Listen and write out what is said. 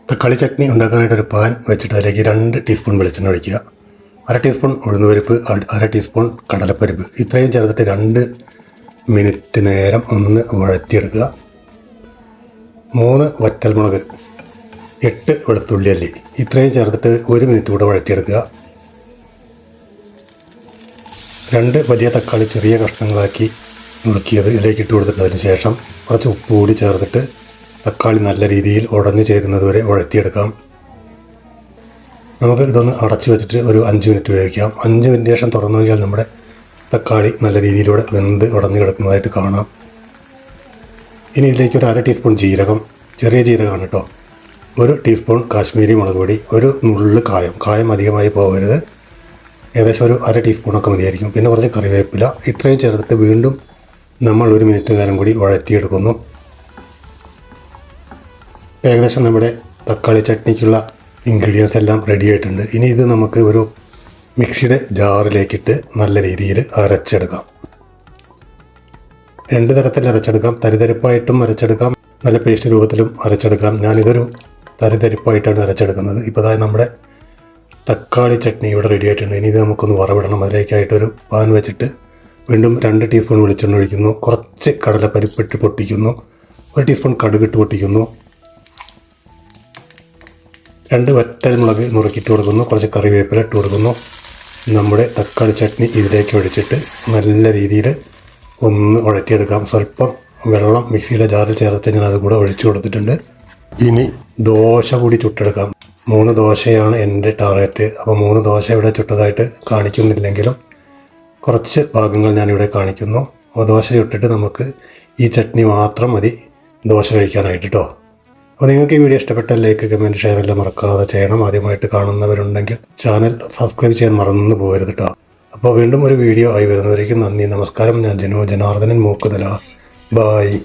തക്കാളി ചട്നി ഉണ്ടാക്കാനായിട്ടൊരു പാൻ വെച്ചിട്ട് അതിലേക്ക് 2 ടീസ്പൂൺ വെളിച്ചെണ്ണ ഒഴിക്കുക. 1/2 ടീസ്പൂൺ ഉഴുന്നുപരിപ്പ്, 1/2 ടീസ്പൂൺ കടലപ്പരിപ്പ്, ഇത്രയും ചേർത്തിട്ട് 2 മിനിറ്റ് നേരം ഒന്ന് വഴറ്റിയെടുക്കുക. 3 വറ്റൽമുളക്, 8 വെളുത്തുള്ളി അല്ലി, ഇത്രയും ചേർത്തിട്ട് 1 മിനിറ്റ് കൂടെ വഴറ്റിയെടുക്കുക. 2 വലിയ തക്കാളി ചെറിയ കഷ്ണങ്ങളാക്കി നുറുക്കിയത് ഇതിലേക്ക് ഇട്ട് കൊടുത്തിട്ട് അതിന് ശേഷം കുറച്ച് ഉപ്പ് കൂടി ചേർത്തിട്ട് തക്കാളി നല്ല രീതിയിൽ ഉടഞ്ഞു ചേരുന്നത് വരെ വഴറ്റിയെടുക്കാം. നമുക്ക് ഇതൊന്ന് അടച്ചു വെച്ചിട്ട് ഒരു 5 മിനിറ്റ് വേവിക്കാം. 5 മിനിറ്റ് ശേഷം തുറന്നു നോക്കിയാൽ നമ്മുടെ തക്കാളി നല്ല രീതിയിലൂടെ വെന്ത് ഉടഞ്ഞു കിടക്കുന്നതായിട്ട് കാണാം. ഇനി ഇതിലേക്ക് ഒരു 1/2 ടീസ്പൂൺ ജീരകം, ചെറിയ ജീരകമാണ് കേട്ടോ, 1 ടീസ്പൂൺ കാശ്മീരി മുളക് പൊടി, ഒരു നുള്ള് കായം അധികമായി പോകരുത്, ഏകദേശം ഒരു 1/2 ടീസ്പൂണൊക്കെ മതിയായിരിക്കും. പിന്നെ കുറച്ച് കറിവേപ്പില, ഇത്രയും ചേർത്തിട്ട് വീണ്ടും നമ്മൾ 1 മിനിറ്റ് നേരം കൂടി വഴറ്റിയെടുക്കുന്നു. ഏകദേശം നമ്മുടെ തക്കാളി ചട്നിക്കുള്ള ഇൻഗ്രീഡിയൻസ് എല്ലാം റെഡി ആയിട്ടുണ്ട്. ഇനി ഇത് നമുക്ക് ഒരു മിക്സിയുടെ ജാറിലേക്കിട്ട് നല്ല രീതിയിൽ അരച്ചെടുക്കാം. 2 തരത്തിൽ അരച്ചെടുക്കാം. തരിതരിപ്പായിട്ടും അരച്ചെടുക്കാം, നല്ല പേസ്റ്റ് രൂപത്തിലും അരച്ചെടുക്കാം. ഞാനിതൊരു തരിതരിപ്പായിട്ടാണ് അരച്ചെടുക്കുന്നത്. ഇപ്പോൾ അതായത് നമ്മുടെ തക്കാളി ചട്നി ഇവിടെ റെഡി ആയിട്ടുണ്ട്. ഇനി ഇത് നമുക്കൊന്ന് വറവിടണം. അതിലേക്കായിട്ടൊരു പാൻ വെച്ചിട്ട് വീണ്ടും 2 ടീസ്പൂൺ വെളിച്ചെണ്ണ ഒഴിക്കുന്നു, കുറച്ച് കടലപ്പരിപ്പിട്ട് പൊട്ടിക്കുന്നു, 1 ടീസ്പൂൺ കടുകിട്ട് പൊട്ടിക്കുന്നു, 2 വറ്റൽമുളക് നുറുക്കിയിട്ട് കൊടുക്കുന്നു, കുറച്ച് കറിവേപ്പില ഇട്ട് കൊടുക്കുന്നു. നമ്മുടെ തക്കാളി ചട്നി ഇതിലേക്ക് ഒഴിച്ചിട്ട് നല്ല രീതിയിൽ ഒന്ന് വഴറ്റിയെടുക്കാം. സ്വല്പം വെള്ളം മിക്സിയുടെ ജാറിൽ ചേർത്തിട്ട് ഞാൻ അത് കൂടെ ഒഴിച്ചു കൊടുത്തിട്ടുണ്ട്. ഇനി ദോശ കൂടി ചുട്ടെടുക്കാം. 3 ദോശയാണ് എൻ്റെ ടാർഗറ്റ്. അപ്പോൾ 3 ദോശ ഇവിടെ ചുട്ടതായിട്ട് കാണിക്കുന്നില്ലെങ്കിലും കുറച്ച് ഭാഗങ്ങൾ ഞാനിവിടെ കാണിക്കുന്നു. അപ്പോൾ ദോശ ചുട്ടിട്ട് നമുക്ക് ഈ ചട്നി മാത്രം മതി ദോശ കഴിക്കാനായിട്ട് കേട്ടോ. അപ്പോൾ നിങ്ങൾക്ക് ഈ വീഡിയോ ഇഷ്ടപ്പെട്ടാൽ ലൈക്ക്, കമൻറ്റ്, ഷെയർ എല്ലാം മറക്കാതെ ചെയ്യണം. ആദ്യമായിട്ട് കാണുന്നവരുണ്ടെങ്കിൽ ചാനൽ സബ്സ്ക്രൈബ് ചെയ്യാൻ മറന്നു പോകരുത് കേട്ടോ. അപ്പോൾ വീണ്ടും ഒരു വീഡിയോ ആയി വരുന്നവരേക്കും നന്ദി, നമസ്കാരം. ഞാൻ ജനാർദ്ദനൻ മൂക്കുതല. ബായ്.